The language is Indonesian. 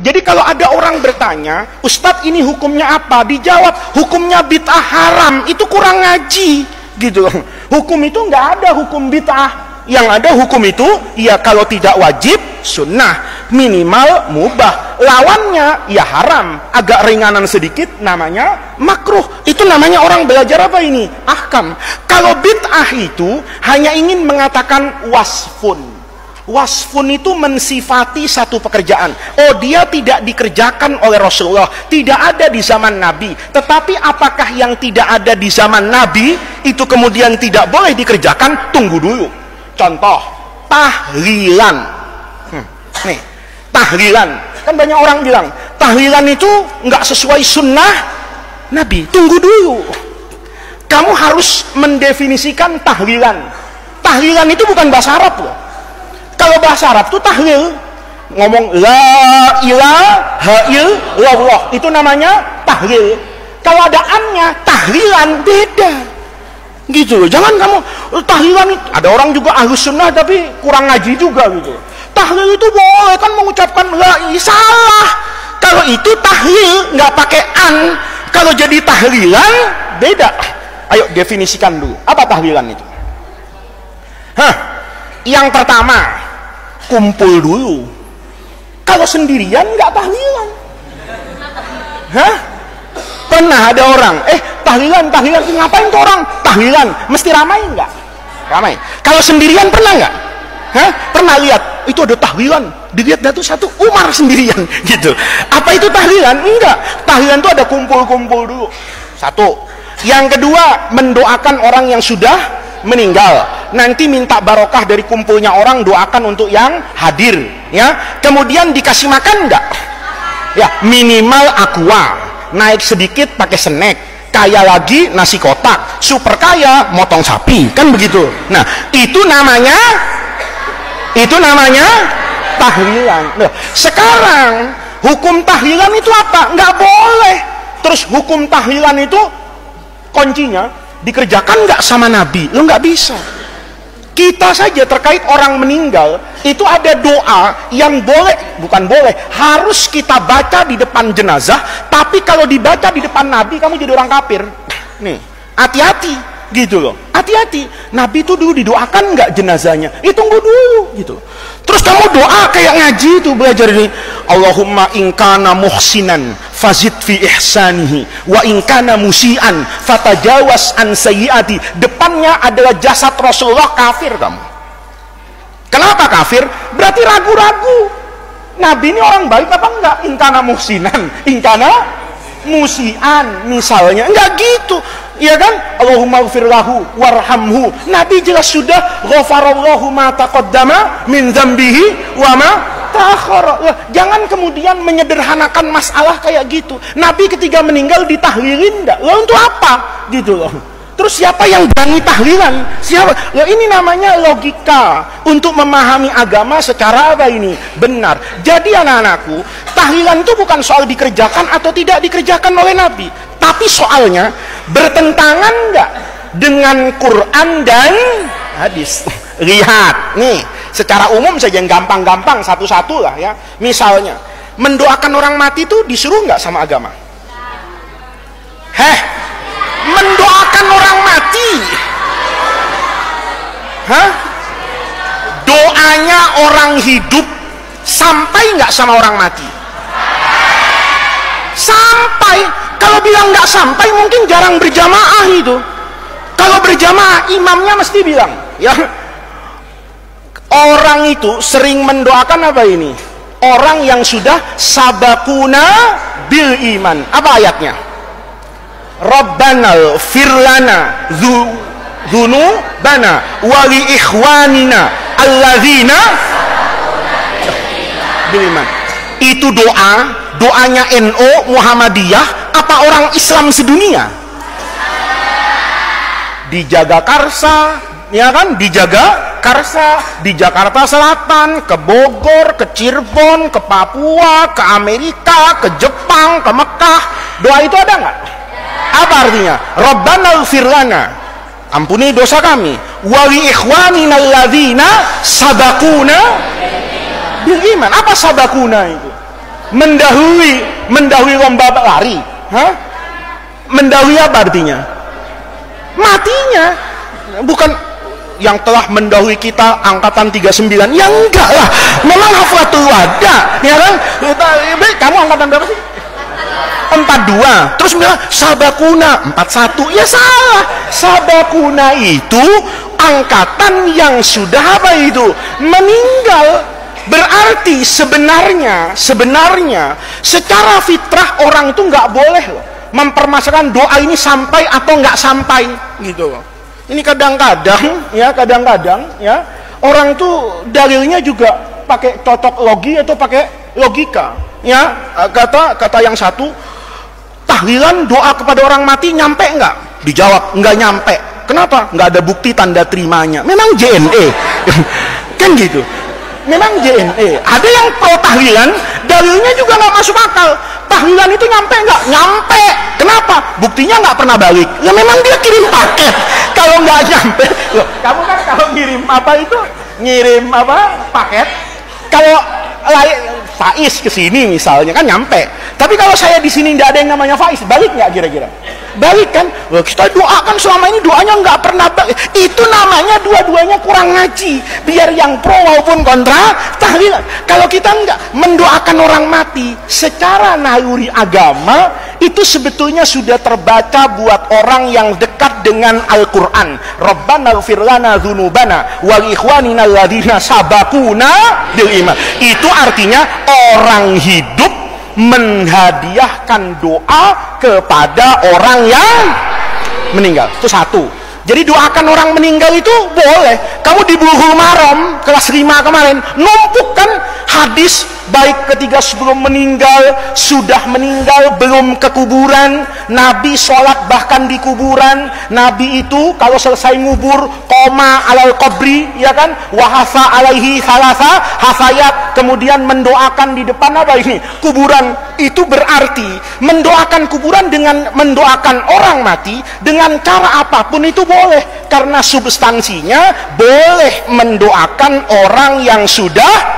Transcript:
Jadi kalau ada orang bertanya, Ustadz ini hukumnya apa? Dijawab, hukumnya bid'ah haram. Itu kurang ngaji, gitu. Hukum itu nggak ada hukum bid'ah. Yang ada hukum itu, ya kalau tidak wajib, sunnah, minimal mubah. Lawannya, ya haram. Agak ringanan sedikit, namanya makruh. Itu namanya orang belajar apa ini? Ahkam. Kalau bid'ah itu hanya ingin mengatakan wasfun. Wasfun itu mensifati satu pekerjaan. Oh, dia tidak dikerjakan oleh Rasulullah, tidak ada di zaman Nabi. Tetapi apakah yang tidak ada di zaman Nabi itu kemudian tidak boleh dikerjakan? Tunggu dulu. Contoh, tahlilan. Nih, tahlilan. Kan banyak orang bilang, tahlilan itu nggak sesuai sunnah Nabi. Tunggu dulu. Kamu harus mendefinisikan tahlilan. Tahlilan itu bukan bahasa Arab loh. Kalau bahasa Arab itu tahlil. Ngomong la ilaha illallah. Itu namanya tahlil. Kalau ada annya, tahlilan beda. Gitu loh, jangan kamu tahlilan. Ada orang juga ahlus sunnah tapi kurang ngaji juga gitu. Tahlil itu boleh kan mengucapkan la, salah. Kalau itu tahlil nggak pakai an. Kalau jadi tahlilan beda. Ayo definisikan dulu apa tahlilan itu. Yang pertama, kumpul dulu. Kalau sendirian nggak tahlilan. Pernah ada orang, tahlilan, ngapain tuh orang? Tahlilan, mesti ramai nggak? Ramai. Kalau sendirian pernah nggak? Pernah lihat, itu ada tahlilan, dilihat satu Umar sendirian, gitu. Apa itu tahlilan? Enggak. Tahlilan itu ada kumpul-kumpul dulu. Satu. Yang kedua, mendoakan orang yang sudah meninggal. Nanti minta barokah dari kumpulnya orang, doakan untuk yang hadir. Ya. Kemudian dikasih makan nggak? Ya, minimal aqua. Naik sedikit pakai snack, kaya lagi nasi kotak, super kaya motong sapi, kan begitu. Nah, itu namanya tahlilan. Nah, sekarang hukum tahlilan itu apa? Nggak boleh. Terus hukum tahlilan itu kuncinya dikerjakan nggak sama Nabi? Lo nggak bisa. Kita saja terkait orang meninggal itu ada doa yang harus kita baca di depan jenazah. Tapi kalau dibaca di depan Nabi, kamu jadi orang kafir. Nih, hati-hati gitu loh. Hati-hati. Nabi itu dulu didoakan nggak jenazahnya? Tunggu dulu gitu. Terus kamu doa kayak ngaji itu, belajar ini. Allahumma in kana muhsinan fazid fi ihsanihi wa in kana musian fatajawaz an sayyiati. Depannya adalah jasad Rasulullah, kafir kamu. Kenapa kafir? Berarti ragu-ragu. Nabi ini orang baik apa enggak? In kana muhsinan, in kana musian misalnya. Enggak gitu. Iya kan? Allahumma gfir lahu warhamhu. Nabi jelas sudah ghafarallahu ma taqaddama min dzambihi wa ma ta'akhkhara. Jangan kemudian menyederhanakan masalah kayak gitu. Nabi ketika meninggal ditahlilin enggak? Lah untuk apa? Gitu loh. Terus siapa yang berani tahlilan? Siapa? Ya ini namanya logika untuk memahami agama secara apa ini? Benar. Jadi anak-anakku, tahlilan itu bukan soal dikerjakan atau tidak dikerjakan oleh Nabi. Tapi soalnya bertentangan enggak dengan Quran dan hadis. Lihat, nih, secara umum saja yang gampang-gampang satu-satu lah ya. Misalnya, mendoakan orang mati itu disuruh enggak sama agama? Mendoakan orang mati. Doanya orang hidup sampai nggak sama orang mati? Sampai. Kalau bilang nggak sampai, mungkin jarang berjamaah itu. Kalau berjamaah, imamnya mesti bilang, ya. Orang itu sering mendoakan apa ini? Orang yang sudah sabakuna bil iman. Apa ayatnya? Rabbana firlana dzunubana wa li ikhwanina alladzina bil iman. Itu doanya NU Muhammadiyah apa orang Islam sedunia? Dijaga Karsa, ya kan? Dijaga Karsa di Jakarta Selatan, ke Bogor, ke Cirebon, ke Papua, ke Amerika, ke Jepang, ke Mekah. Doa itu ada nggak? Apa artinya? Rabbana ighfir lana, ampuni dosa kami, wa li ikhwanina alladzina sabaquna bil iman. Apa sabaquna itu? mendahului lomba lari. Hah? Mendahului apa artinya? Matinya. Bukan yang telah mendahului kita angkatan 39. Ya enggak lah, memang haflatul wada, ya kan? Kamu angkatan berapa sih? 42. Terus bilang sabakuna 41. Ya salah. Sabakuna itu angkatan yang sudah apa itu? Meninggal. Berarti sebenarnya secara fitrah orang itu nggak boleh loh mempermasalahkan doa ini sampai atau nggak sampai gitu loh. Ini kadang-kadang ya orang tuh dalilnya juga pakai cocok logi atau pakai logika ya. Kata yang satu, tahlilan doa kepada orang mati nyampe nggak? Dijawab nggak nyampe. Kenapa? Nggak ada bukti tanda terimanya. Memang JNE kan gitu. Memang JNE. Ada yang pro tahlilan, dalilnya juga nggak masuk akal. Tahlilan itu nyampe nggak? Nyampe. Kenapa? Buktinya nggak pernah balik. Ya memang dia kirim paket. Kalau nggak nyampe, loh, kamu kan kalau ngirim apa itu? Ngirim apa? Paket. Kalau Faiz ke sini misalnya kan nyampe. Tapi kalau saya di sini nggak ada yang namanya Faiz, balik nggak kira-kira? Balik kan? Loh, kita doakan selama ini doanya nggak pernah balik. Itu namanya dua-duanya kurang ngaji. Biar yang pro maupun kontra tahlilan. Kalau kita nggak mendoakan orang mati secara naluri agama, itu sebetulnya sudah terbaca buat orang yang dekat dengan Al-Quran. Rabbana ighfir lana dzunubana wal ikhwanina alladzina sabaquna bil iman. Itu artinya orang hidup menghadiahkan doa kepada orang yang meninggal. Itu satu. Jadi doakan orang meninggal itu boleh. Kamu di Bulughul Maram kelas 5 kemarin numpuk kan hadis baik ketika sebelum meninggal, sudah meninggal, belum ke kuburan, Nabi sholat bahkan di kuburan. Nabi itu kalau selesai ngubur koma alal qabri, ya kan, wahasa alaihi salasa hasayat, kemudian mendoakan di depan apa ini? Kuburan. Itu berarti mendoakan kuburan dengan mendoakan orang mati dengan cara apapun itu boleh, karena substansinya boleh mendoakan orang yang sudah